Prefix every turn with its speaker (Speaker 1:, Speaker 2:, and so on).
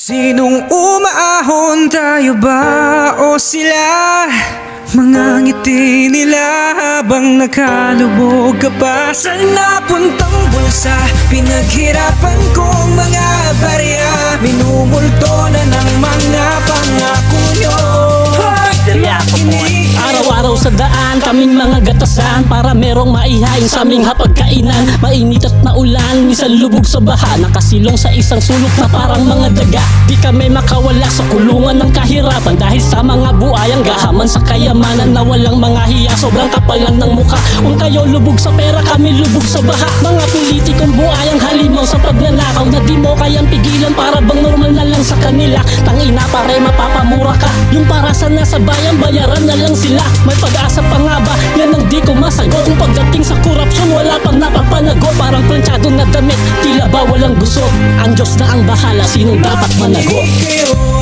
Speaker 1: Sinong umaahon, tayo ba o sila? Mga ngiti nila habang nakalubog ka pa. Saan napuntang bulsa? Pinaghirapan kong mga barya. Minumulto na ng mga pangako nyo.
Speaker 2: Araw-araw sa daan, kaming mga gatasan para merong maihain sa aming hapagkainan. Mainit at naulan, minsan lubog sa baha, nakasilong sa isang sulok na parang mga daga. Di kami makawala sa kulungan ng kahirapan dahil sa mga buayang gahaman sa kayamanan na walang mga hiya, sobrang kapal lang ng mukha. Kung kayo lubog sa pera, kami lubog sa baha. Mga politikong buayang halimaw sa pagnanakaw na di mo kayang pigilan, para bang normal na lang sa kanila. Tangina, pare mapapamura ka. Yung para sa nasa bayan, bayaran na lang sila. May pag-asa pa nga ba? Yan ang di ko masagot. Kung pagdating sa korupsyon, wala pang napapanagot. Parang planchado na damit, tila ba walang gusot. Ang Diyos na ang bahala, sinong dapat managot?